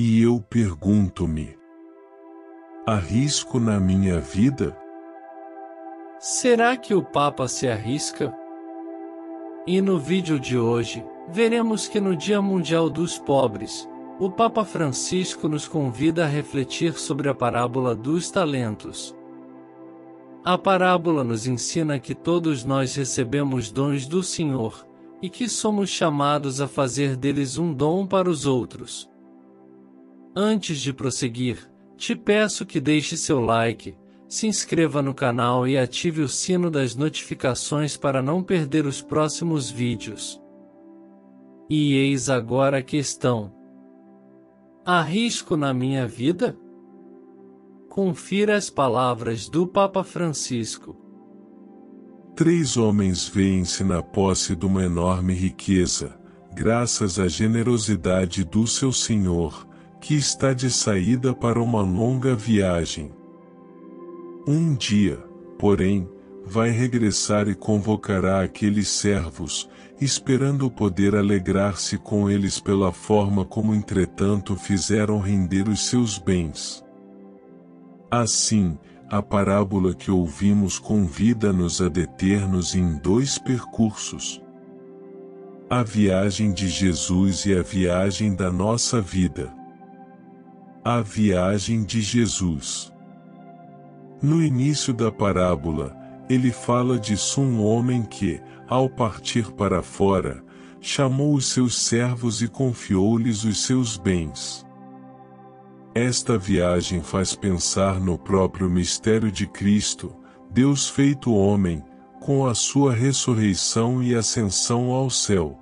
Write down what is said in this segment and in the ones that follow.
E eu pergunto-me: arrisco na minha vida? Será que o Papa se arrisca? E no vídeo de hoje, veremos que no Dia Mundial dos Pobres, o Papa Francisco nos convida a refletir sobre a parábola dos talentos. A parábola nos ensina que todos nós recebemos dons do Senhor, e que somos chamados a fazer deles um dom para os outros. Antes de prosseguir, te peço que deixe seu like, se inscreva no canal e ative o sino das notificações para não perder os próximos vídeos. E eis agora a questão: arrisco na minha vida? Confira as palavras do Papa Francisco. 3 homens veem-se na posse de uma enorme riqueza, graças à generosidade do seu Senhor, que está de saída para uma longa viagem. Um dia, porém, vai regressar e convocará aqueles servos, esperando poder alegrar-se com eles pela forma como entretanto fizeram render os seus bens. Assim, a parábola que ouvimos convida-nos a deter-nos em 2 percursos: a viagem de Jesus e a viagem da nossa vida. A viagem de Jesus. No início da parábola, ele fala de um homem que, ao partir para fora, chamou os seus servos e confiou-lhes os seus bens. Esta viagem faz pensar no próprio mistério de Cristo, Deus feito homem, com a sua ressurreição e ascensão ao céu.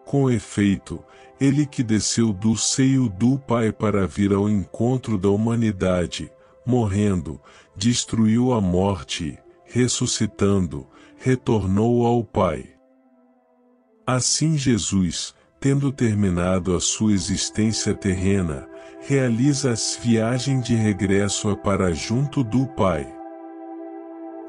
Com efeito, ele que desceu do seio do Pai para vir ao encontro da humanidade, morrendo, destruiu a morte, ressuscitando, retornou ao Pai. Assim Jesus, tendo terminado a sua existência terrena, realiza a viagem de regresso para junto do Pai.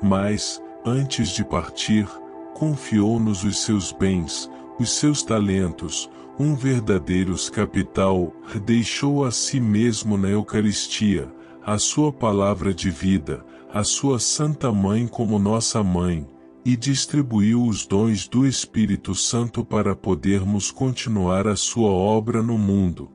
Mas, antes de partir, confiou-nos os seus bens, os seus talentos, um verdadeiro capital, deixou a si mesmo na Eucaristia, a sua palavra de vida, a sua Santa Mãe como nossa Mãe, e distribuiu os dons do Espírito Santo para podermos continuar a sua obra no mundo.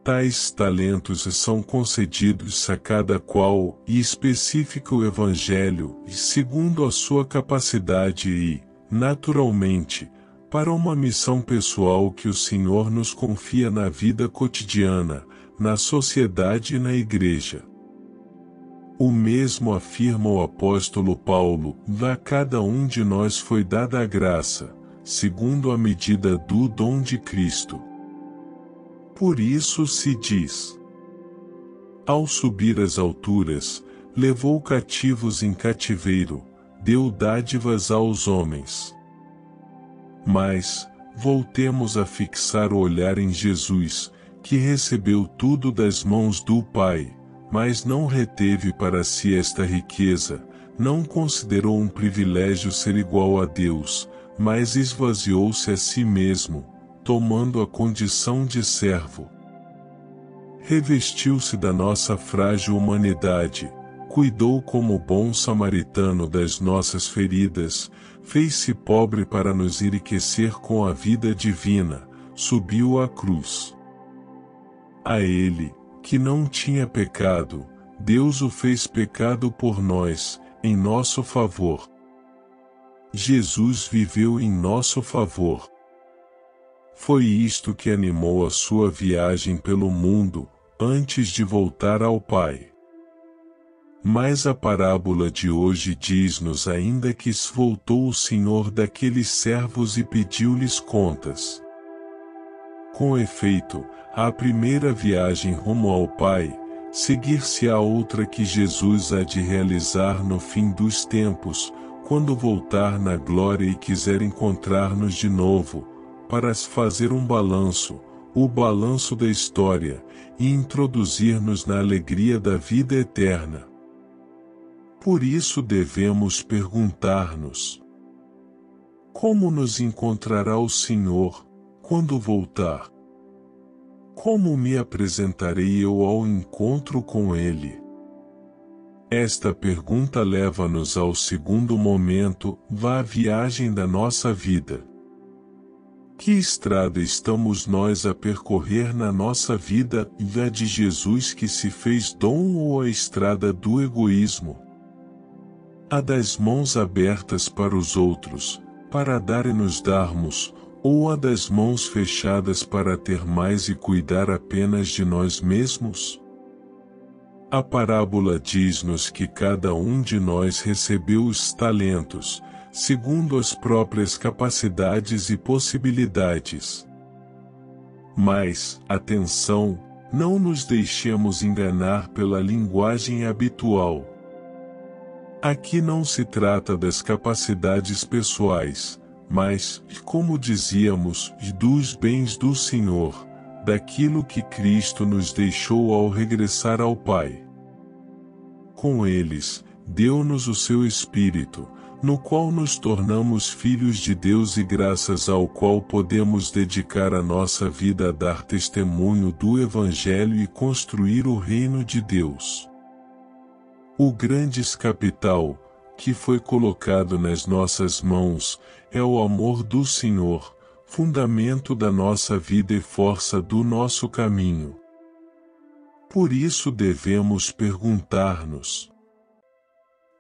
Tais talentos são concedidos a cada qual, e especifica o Evangelho, segundo a sua capacidade e, naturalmente, para uma missão pessoal que o Senhor nos confia na vida cotidiana, na sociedade e na Igreja. O mesmo afirma o apóstolo Paulo: a cada um de nós foi dada a graça, segundo a medida do dom de Cristo. Por isso se diz: ao subir às alturas, levou cativos em cativeiro, deu dádivas aos homens. Mas, voltemos a fixar o olhar em Jesus, que recebeu tudo das mãos do Pai, mas não reteve para si esta riqueza, não considerou um privilégio ser igual a Deus, mas esvaziou-se a si mesmo, tomando a condição de servo. Revestiu-se da nossa frágil humanidade, cuidou como bom samaritano das nossas feridas, fez-se pobre para nos enriquecer com a vida divina, subiu à cruz. A ele, que não tinha pecado, Deus o fez pecado por nós, em nosso favor. Jesus viveu em nosso favor. Foi isto que animou a sua viagem pelo mundo, antes de voltar ao Pai. Mas a parábola de hoje diz-nos ainda que voltou o Senhor daqueles servos e pediu-lhes contas. Com efeito, à primeira viagem rumo ao Pai, seguir-se-á outra que Jesus há de realizar no fim dos tempos, quando voltar na glória e quiser encontrar-nos de novo, para fazer um balanço, o balanço da história, e introduzir-nos na alegria da vida eterna. Por isso devemos perguntar-nos: como nos encontrará o Senhor, quando voltar? Como me apresentarei eu ao encontro com Ele? Esta pergunta leva-nos ao segundo momento, a viagem da nossa vida. Que estrada estamos nós a percorrer na nossa vida, a de Jesus que se fez dom ou a estrada do egoísmo? A das mãos abertas para os outros, para dar e nos darmos, ou a das mãos fechadas para ter mais e cuidar apenas de nós mesmos? A parábola diz-nos que cada um de nós recebeu os talentos, segundo as próprias capacidades e possibilidades. Mas, atenção, não nos deixemos enganar pela linguagem habitual. Aqui não se trata das capacidades pessoais, mas, como dizíamos, dos bens do Senhor, daquilo que Cristo nos deixou ao regressar ao Pai. Com eles, deu-nos o seu Espírito, no qual nos tornamos filhos de Deus e graças ao qual podemos dedicar a nossa vida a dar testemunho do Evangelho e construir o reino de Deus. O grande capital, que foi colocado nas nossas mãos, é o amor do Senhor, fundamento da nossa vida e força do nosso caminho. Por isso devemos perguntar-nos: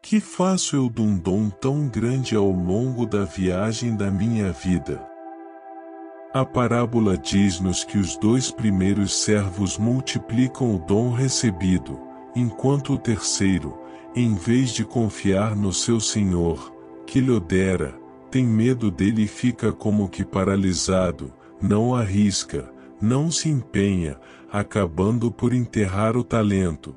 que faço eu de um dom tão grande ao longo da viagem da minha vida? A parábola diz-nos que os 2 primeiros servos multiplicam o dom recebido, enquanto o terceiro, em vez de confiar no seu senhor, que lhe o dera, tem medo dele e fica como que paralisado, não arrisca, não se empenha, acabando por enterrar o talento.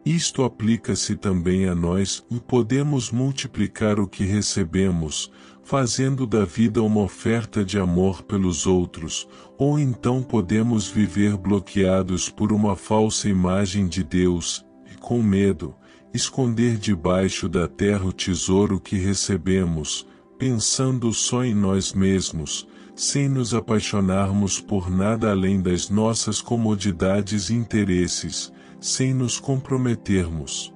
Isto aplica-se também a nós, e podemos multiplicar o que recebemos, fazendo da vida uma oferta de amor pelos outros, ou então podemos viver bloqueados por uma falsa imagem de Deus, e com medo, esconder debaixo da terra o tesouro que recebemos, pensando só em nós mesmos, sem nos apaixonarmos por nada além das nossas comodidades e interesses, sem nos comprometermos.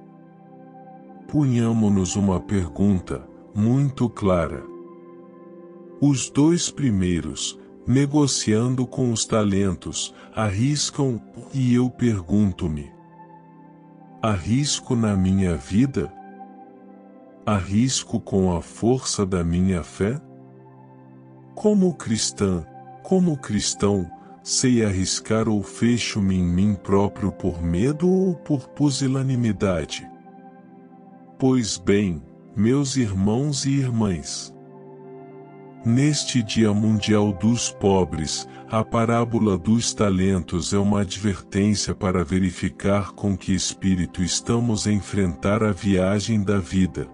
Ponhamo-nos uma pergunta, muito clara. Os 2 primeiros, negociando com os talentos, arriscam, e eu pergunto-me: arrisco na minha vida? Arrisco com a força da minha fé? Como cristão, sei arriscar ou fecho-me em mim próprio por medo ou por pusilanimidade? Pois bem, meus irmãos e irmãs, neste Dia Mundial dos Pobres, a parábola dos talentos é uma advertência para verificar com que espírito estamos a enfrentar a viagem da vida.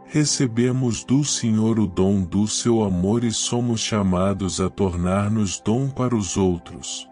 Recebemos do Senhor o dom do seu amor e somos chamados a tornar-nos dom para os outros.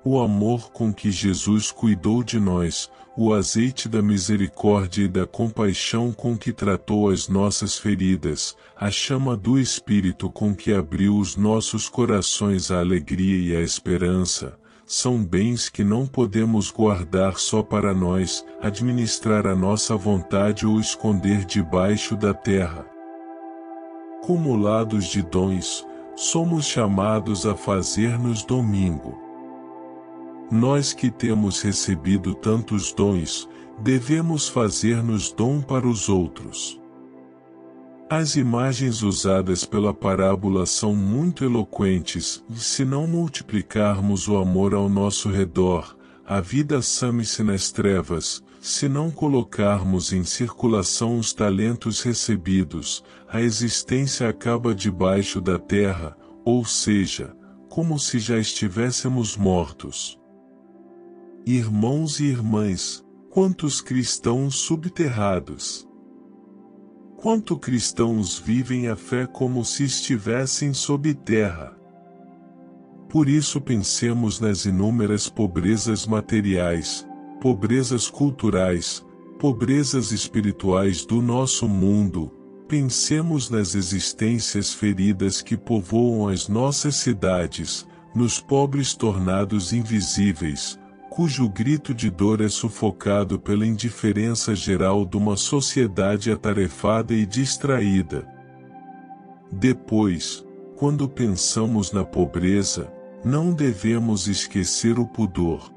O amor com que Jesus cuidou de nós, o azeite da misericórdia e da compaixão com que tratou as nossas feridas, a chama do Espírito com que abriu os nossos corações à alegria e à esperança, são bens que não podemos guardar só para nós, administrar a nossa vontade ou esconder debaixo da terra. Cumulados de dons, somos chamados a fazer-nos domingo. Nós que temos recebido tantos dons, devemos fazer-nos dom para os outros. As imagens usadas pela parábola são muito eloquentes, e se não multiplicarmos o amor ao nosso redor, a vida some-se nas trevas, se não colocarmos em circulação os talentos recebidos, a existência acaba debaixo da terra, ou seja, como se já estivéssemos mortos. Irmãos e irmãs, quantos cristãos subterrados! Quanto cristãos vivem a fé como se estivessem sob terra. Por isso pensemos nas inúmeras pobrezas materiais, pobrezas culturais, pobrezas espirituais do nosso mundo, pensemos nas existências feridas que povoam as nossas cidades, nos pobres tornados invisíveis, cujo grito de dor é sufocado pela indiferença geral de uma sociedade atarefada e distraída. Depois, quando pensamos na pobreza, não devemos esquecer o pudor.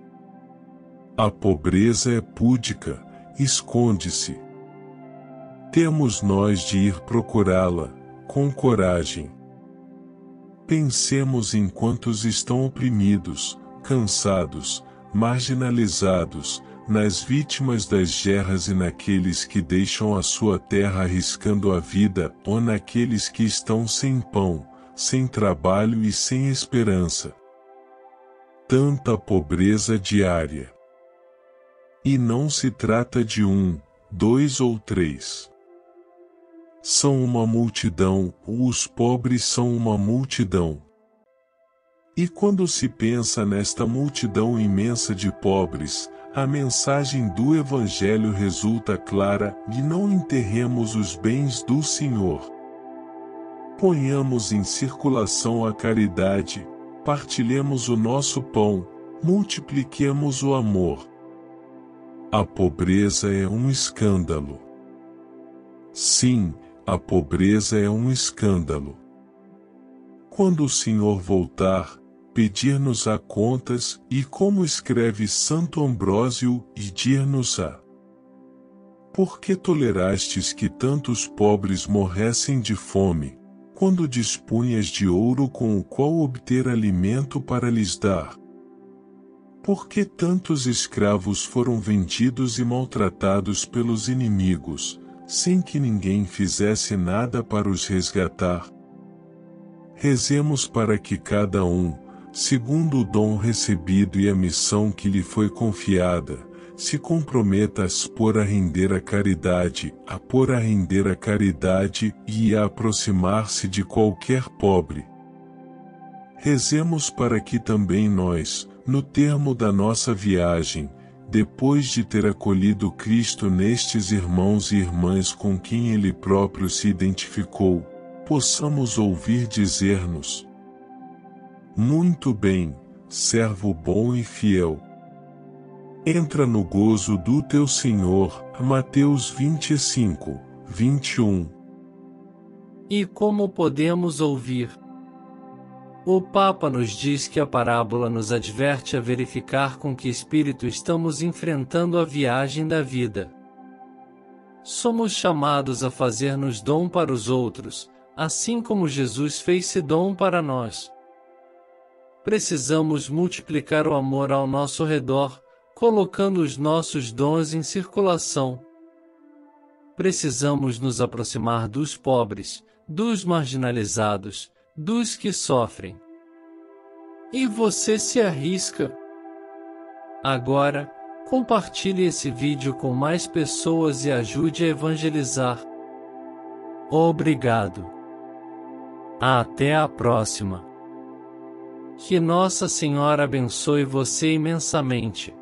A pobreza é púdica, esconde-se. Temos nós de ir procurá-la, com coragem. Pensemos em quantos estão oprimidos, cansados, marginalizados, nas vítimas das guerras e naqueles que deixam a sua terra arriscando a vida, ou naqueles que estão sem pão, sem trabalho e sem esperança. Tanta pobreza diária. E não se trata de 1, 2 ou 3. São uma multidão, os pobres são uma multidão. E quando se pensa nesta multidão imensa de pobres, a mensagem do Evangelho resulta clara: e não enterremos os bens do Senhor. Ponhamos em circulação a caridade, partilhemos o nosso pão, multipliquemos o amor. A pobreza é um escândalo. Sim, a pobreza é um escândalo. Quando o Senhor voltar, pedir-nos-á contas, e como escreve Santo Ambrósio, e dir-nos-á: por que tolerastes que tantos pobres morressem de fome, quando dispunhas de ouro com o qual obter alimento para lhes dar? Por que tantos escravos foram vendidos e maltratados pelos inimigos, sem que ninguém fizesse nada para os resgatar? Rezemos para que cada um, segundo o dom recebido e a missão que lhe foi confiada, se comprometa a pôr a render a caridade, e a aproximar-se de qualquer pobre. Rezemos para que também nós, no termo da nossa viagem, depois de ter acolhido Cristo nestes irmãos e irmãs com quem Ele próprio se identificou, possamos ouvir dizer-nos: muito bem, servo bom e fiel. Entra no gozo do teu Senhor. Mateus 25, 21. E como podemos ouvir? O Papa nos diz que a parábola nos adverte a verificar com que espírito estamos enfrentando a viagem da vida. Somos chamados a fazer-nos dom para os outros, assim como Jesus fez-se dom para nós. Precisamos multiplicar o amor ao nosso redor, colocando os nossos dons em circulação. Precisamos nos aproximar dos pobres, dos marginalizados, dos que sofrem. E você se arrisca? Agora, compartilhe esse vídeo com mais pessoas e ajude a evangelizar. Obrigado. Até a próxima. Que Nossa Senhora abençoe você imensamente.